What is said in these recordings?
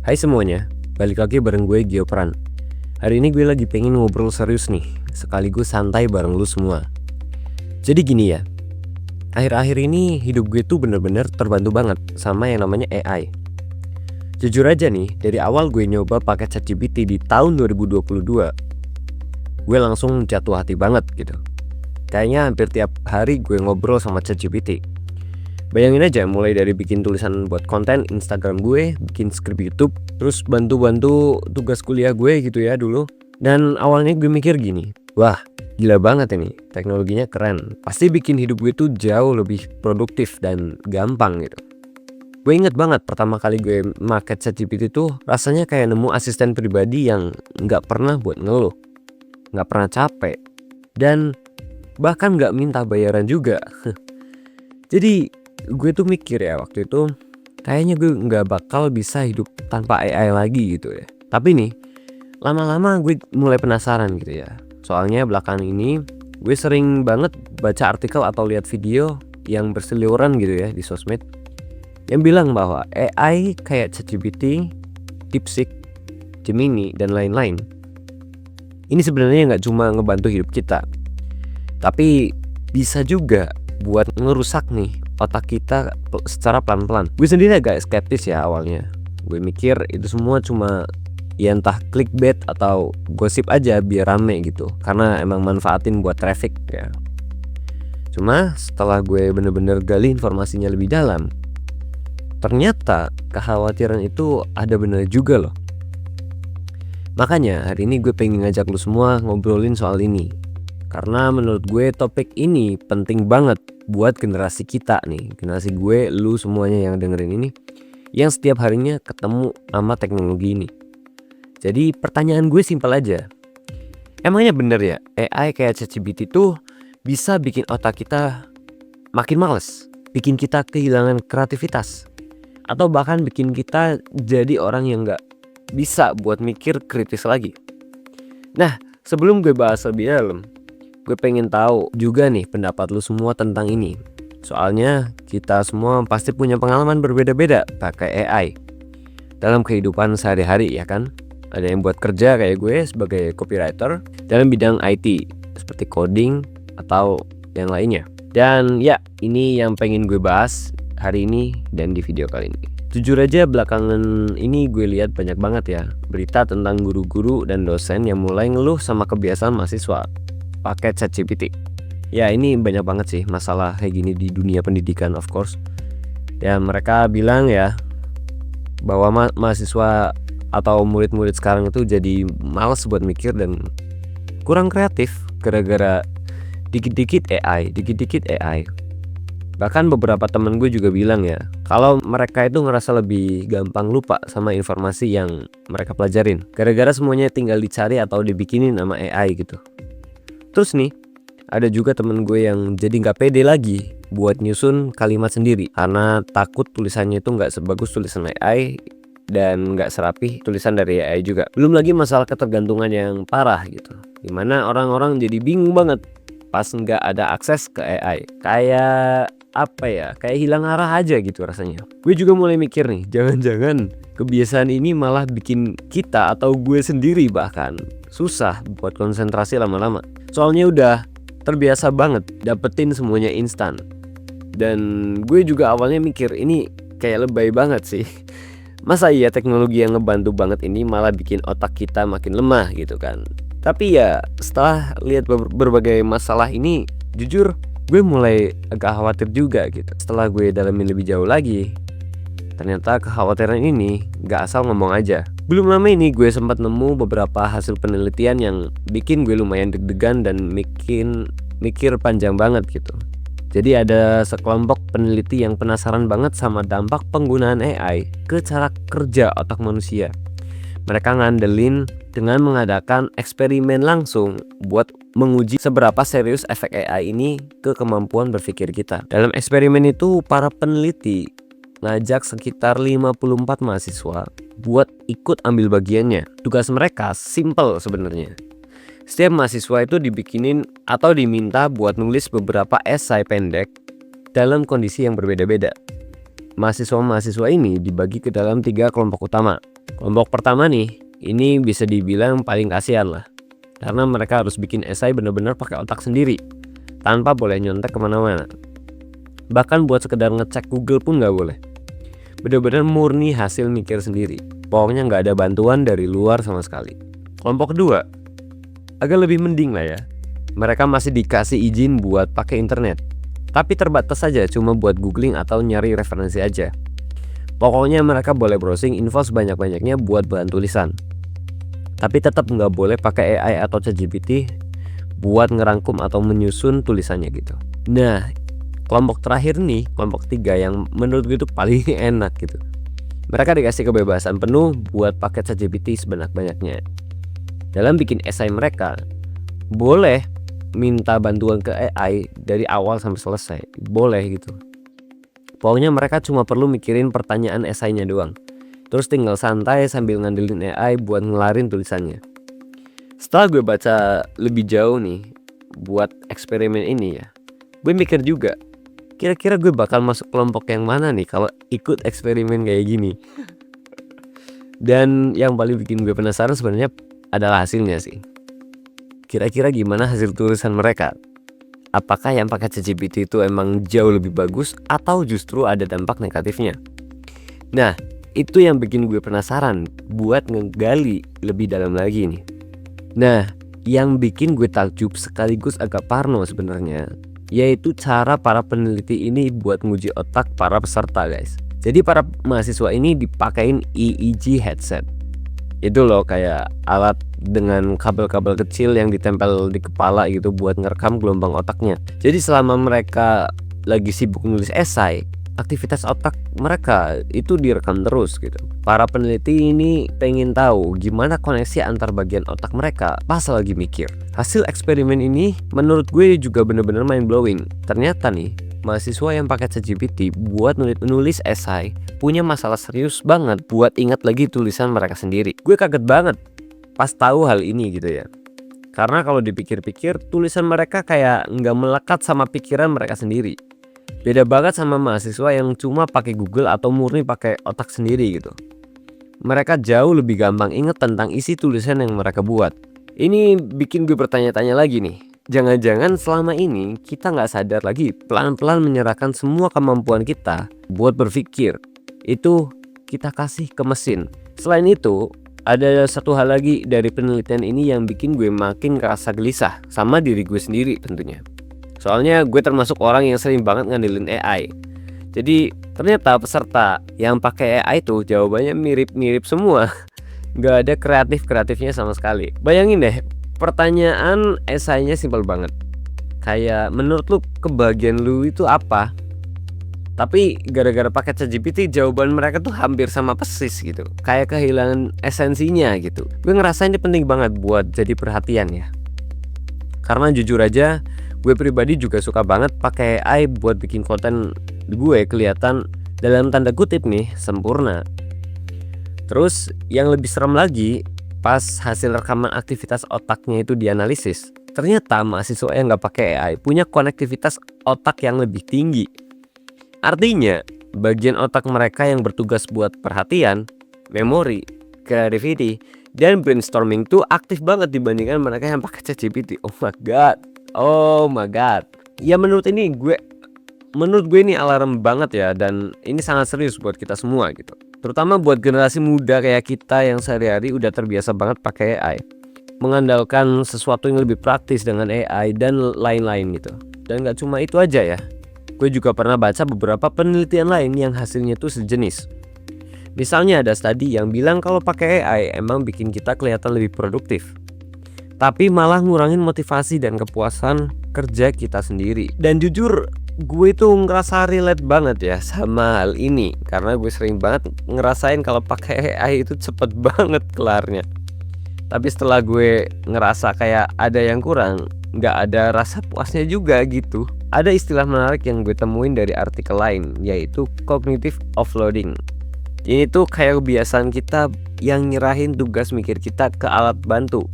Hai semuanya, balik lagi bareng gue Giopran. Hari ini gue lagi pengen ngobrol serius nih, sekaligus santai bareng lu semua. Jadi gini ya, akhir-akhir ini hidup gue tuh bener-bener terbantu banget sama yang namanya AI. Jujur aja nih, dari awal gue nyoba pakai ChatGPT di tahun 2022, gue langsung jatuh hati banget gitu. Kayaknya hampir tiap hari gue ngobrol sama ChatGPT. Bayangin aja, mulai dari bikin tulisan buat konten Instagram gue, bikin skrip YouTube, terus bantu-bantu tugas kuliah gue gitu ya dulu. Dan awalnya gue mikir gini, wah gila banget ini, teknologinya keren, pasti bikin hidup gue tuh jauh lebih produktif dan gampang gitu. Gue inget banget pertama kali gue make ChatGPT tuh rasanya kayak nemu asisten pribadi yang gak pernah buat ngeluh, gak pernah capek, dan bahkan gak minta bayaran juga. Jadi gue tuh mikir ya waktu itu, kayaknya gue nggak bakal bisa hidup tanpa AI lagi gitu ya. Tapi nih, lama-lama gue mulai penasaran gitu ya. Soalnya belakangan ini gue sering banget baca artikel atau lihat video yang berseliweran gitu ya di sosmed, yang bilang bahwa AI kayak ChatGPT, DeepSeek, Gemini, dan lain-lain ini sebenarnya nggak cuma ngebantu hidup kita, tapi bisa juga buat ngerusak nih otak kita secara pelan-pelan. Gue sendiri agak skeptis ya awalnya. Gue mikir itu semua cuma ya entah clickbait atau gosip aja biar rame gitu, karena emang manfaatin buat traffic ya. Cuma setelah gue bener-bener gali informasinya lebih dalam, ternyata kekhawatiran itu ada bener juga loh. Makanya hari ini gue pengen ngajak lu semua ngobrolin soal ini, karena menurut gue topik ini penting banget buat generasi kita nih, generasi gue, lu semuanya yang dengerin ini, yang setiap harinya ketemu sama teknologi ini. Jadi pertanyaan gue simpel aja, emangnya bener ya AI kayak ChatGPT tuh bisa bikin otak kita makin males, bikin kita kehilangan kreativitas, atau bahkan bikin kita jadi orang yang gak bisa buat mikir kritis lagi? Nah, sebelum gue bahas lebih dalam, gue pengen tahu juga nih pendapat lu semua tentang ini. Soalnya kita semua pasti punya pengalaman berbeda-beda pakai AI dalam kehidupan sehari-hari ya kan. Ada yang buat kerja kayak gue sebagai copywriter dalam bidang IT seperti coding atau yang lainnya. Dan ya, ini yang pengen gue bahas hari ini dan di video kali ini. Jujur aja belakangan ini gue lihat banyak banget ya berita tentang guru-guru dan dosen yang mulai ngeluh sama kebiasaan mahasiswa pakai ChatGPT. Ya ini banyak banget sih masalah kayak gini di dunia pendidikan of course. Ya mereka bilang ya bahwa mahasiswa atau murid-murid sekarang itu jadi malas buat mikir dan kurang kreatif gara-gara dikit-dikit AI. Bahkan beberapa temen gue juga bilang ya, kalau mereka itu ngerasa lebih gampang lupa sama informasi yang mereka pelajarin gara-gara semuanya tinggal dicari atau dibikinin sama AI gitu. Terus nih, ada juga temen gue yang jadi gak pede lagi buat nyusun kalimat sendiri karena takut tulisannya itu gak sebagus tulisan AI dan gak serapih tulisan dari AI juga. Belum lagi masalah ketergantungan yang parah gitu, dimana orang-orang jadi bingung banget pas gak ada akses ke AI. Kayak apa ya, kayak hilang arah aja gitu rasanya. Gue juga mulai mikir nih, jangan-jangan kebiasaan ini malah bikin kita atau gue sendiri bahkan susah buat konsentrasi lama-lama. Soalnya udah terbiasa banget dapetin semuanya instan. Dan gue juga awalnya mikir ini kayak lebay banget sih. Masa iya teknologi yang ngebantu banget ini malah bikin otak kita makin lemah gitu kan. Tapi ya setelah lihat berbagai masalah ini, jujur gue mulai agak khawatir juga gitu. Setelah gue dalamin lebih jauh lagi, ternyata kekhawatiran ini gak asal ngomong aja. Belum lama ini gue sempat nemu beberapa hasil penelitian yang bikin gue lumayan deg-degan dan mikir panjang banget gitu. Jadi ada sekelompok peneliti yang penasaran banget sama dampak penggunaan AI ke cara kerja otak manusia. Mereka ngandelin dengan mengadakan eksperimen langsung buat menguji seberapa serius efek AI ini ke kemampuan berpikir kita. Dalam eksperimen itu para peneliti ngajak sekitar 54 mahasiswa buat ikut ambil bagiannya. Tugas mereka simple sebenarnya. Setiap mahasiswa itu dibikinin atau diminta buat nulis beberapa esai pendek dalam kondisi yang berbeda-beda. Mahasiswa-mahasiswa ini dibagi ke dalam 3 kelompok utama. Kelompok pertama nih, ini bisa dibilang paling kasihan lah. Karena mereka harus bikin esai bener-bener pakai otak sendiri, tanpa boleh nyontek kemana-mana. Bahkan buat sekedar ngecek Google pun nggak boleh. Bener-bener murni hasil mikir sendiri. Pokoknya nggak ada bantuan dari luar sama sekali. Kelompok kedua, agak lebih mending lah ya. Mereka masih dikasih izin buat pakai internet, tapi terbatas saja, cuma buat googling atau nyari referensi aja. Pokoknya mereka boleh browsing info sebanyak-banyaknya buat bahan tulisan, tapi tetap nggak boleh pakai AI atau ChatGPT buat ngerangkum atau menyusun tulisannya gitu. Nah, kelompok terakhir nih, kelompok ketiga yang menurut gue itu paling enak gitu. Mereka dikasih kebebasan penuh buat pakai ChatGPT sebanyak-banyaknya. Dalam bikin esai mereka, boleh minta bantuan ke AI dari awal sampai selesai, boleh gitu. Pokoknya mereka cuma perlu mikirin pertanyaan esainya doang, terus tinggal santai sambil ngandelin AI buat ngelarin tulisannya. Setelah gue baca lebih jauh nih buat eksperimen ini ya, gue mikir juga, kira-kira gue bakal masuk kelompok yang mana nih kalau ikut eksperimen kayak gini. Dan yang paling bikin gue penasaran sebenarnya adalah hasilnya sih. Kira-kira gimana hasil tulisan mereka? Apakah yang pakai ChatGPT itu emang jauh lebih bagus atau justru ada dampak negatifnya? Nah, itu yang bikin gue penasaran buat ngegali lebih dalam lagi nih. Nah, yang bikin gue takjub sekaligus agak parno sebenarnya, yaitu cara para peneliti ini buat nguji otak para peserta, guys. Jadi para mahasiswa ini dipakein EEG headset. Itu loh kayak alat dengan kabel-kabel kecil yang ditempel di kepala gitu buat ngerekam gelombang otaknya. Jadi selama mereka lagi sibuk nulis esai, aktivitas otak mereka itu direkam terus gitu. Para peneliti ini pengen tahu gimana koneksi antar bagian otak mereka pas lagi mikir. Hasil eksperimen ini menurut gue juga bener-bener mind blowing. Ternyata nih, mahasiswa yang pakai ChatGPT buat nulis esai punya masalah serius banget buat ingat lagi tulisan mereka sendiri. Gue kaget banget pas tahu hal ini gitu ya. Karena kalau dipikir-pikir tulisan mereka kayak nggak melekat sama pikiran mereka sendiri. Beda banget sama mahasiswa yang cuma pakai Google atau murni pakai otak sendiri gitu. Mereka jauh lebih gampang ingat tentang isi tulisan yang mereka buat. Ini bikin gue bertanya-tanya lagi nih. Jangan-jangan selama ini kita nggak sadar lagi pelan-pelan menyerahkan semua kemampuan kita buat berpikir itu kita kasih ke mesin. Selain itu, ada satu hal lagi dari penelitian ini yang bikin gue makin ngerasa gelisah sama diri gue sendiri tentunya. Soalnya gue termasuk orang yang sering banget ngandelin AI. Jadi ternyata peserta yang pakai AI itu jawabannya mirip-mirip semua. Gak ada kreatif-kreatifnya sama sekali. Bayangin deh, pertanyaan esainya simpel banget. Kayak menurut lu kebahagiaan lu itu apa? Tapi gara-gara pakai ChatGPT jawaban mereka tuh hampir sama persis gitu. Kayak kehilangan esensinya gitu. Gue ngerasa ini penting banget buat jadi perhatian ya. Karena jujur aja gue pribadi juga suka banget pakai AI buat bikin konten gue kelihatan dalam tanda kutip nih sempurna. Terus yang lebih serem lagi, pas hasil rekaman aktivitas otaknya itu dianalisis, ternyata mahasiswa yang nggak pakai AI punya konektivitas otak yang lebih tinggi. Artinya, bagian otak mereka yang bertugas buat perhatian, memori, creativity, dan brainstorming tuh aktif banget dibandingkan mereka yang pakai ChatGPT. Oh my god. Ya menurut gue ini alarm banget ya, dan ini sangat serius buat kita semua gitu. Terutama buat generasi muda kayak kita yang sehari-hari udah terbiasa banget pakai AI. Mengandalkan sesuatu yang lebih praktis dengan AI dan lain-lain gitu. Dan gak cuma itu aja ya. Gue juga pernah baca beberapa penelitian lain yang hasilnya tuh sejenis. Misalnya ada studi yang bilang kalau pakai AI emang bikin kita kelihatan lebih produktif, tapi malah ngurangin motivasi dan kepuasan kerja kita sendiri. Dan jujur gue tuh ngerasa relate banget ya sama hal ini, karena gue sering banget ngerasain kalau pakai AI itu cepet banget kelarnya. Tapi setelah gue ngerasa kayak ada yang kurang, nggak ada rasa puasnya juga gitu. Ada istilah menarik yang gue temuin dari artikel lain, yaitu cognitive offloading. Ini tuh kayak kebiasaan kita yang nyerahin tugas mikir kita ke alat bantu.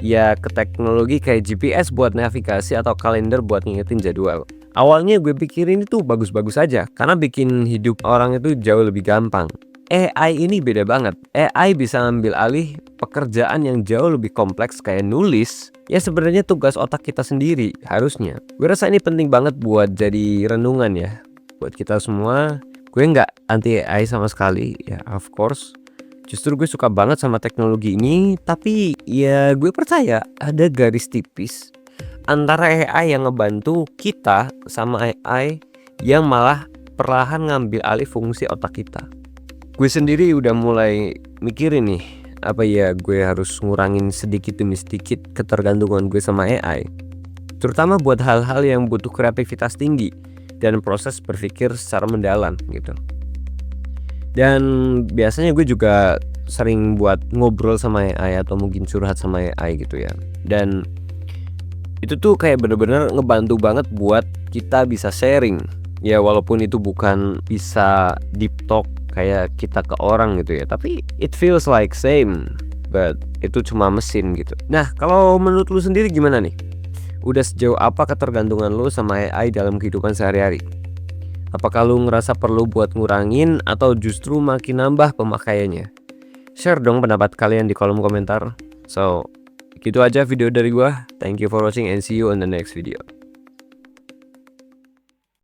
Ya ke teknologi kayak GPS buat navigasi atau kalender buat ngingetin jadwal. Awalnya gue pikir ini tuh bagus-bagus aja karena bikin hidup orang itu jauh lebih gampang. AI ini beda banget. AI bisa ngambil alih pekerjaan yang jauh lebih kompleks kayak nulis. Ya sebenarnya tugas otak kita sendiri harusnya. Gue rasa ini penting banget buat jadi renungan ya. Buat kita semua. Gue nggak anti AI sama sekali. Ya of course. Justru gue suka banget sama teknologi ini. Tapi ya gue percaya ada garis tipis antara AI yang ngebantu kita sama AI yang malah perlahan ngambil alih fungsi otak kita. Gue sendiri udah mulai mikirin nih, apa ya gue harus ngurangin sedikit demi sedikit ketergantungan gue sama AI. Terutama buat hal-hal yang butuh kreativitas tinggi dan proses berpikir secara mendalam gitu. Dan biasanya gue juga sering buat ngobrol sama AI atau mungkin curhat sama AI gitu ya. Dan itu tuh kayak bener-bener ngebantu banget buat kita bisa sharing. Ya walaupun itu bukan bisa deep talk kayak kita ke orang gitu ya, tapi it feels like same, but itu cuma mesin gitu. Nah kalau menurut lu sendiri gimana nih? Udah sejauh apa ketergantungan lu sama AI dalam kehidupan sehari-hari? Apakah lu ngerasa perlu buat ngurangin atau justru makin nambah pemakaiannya? Share dong pendapat kalian di kolom komentar. So gitu aja video dari gua. Thank you for watching and see you on the next video.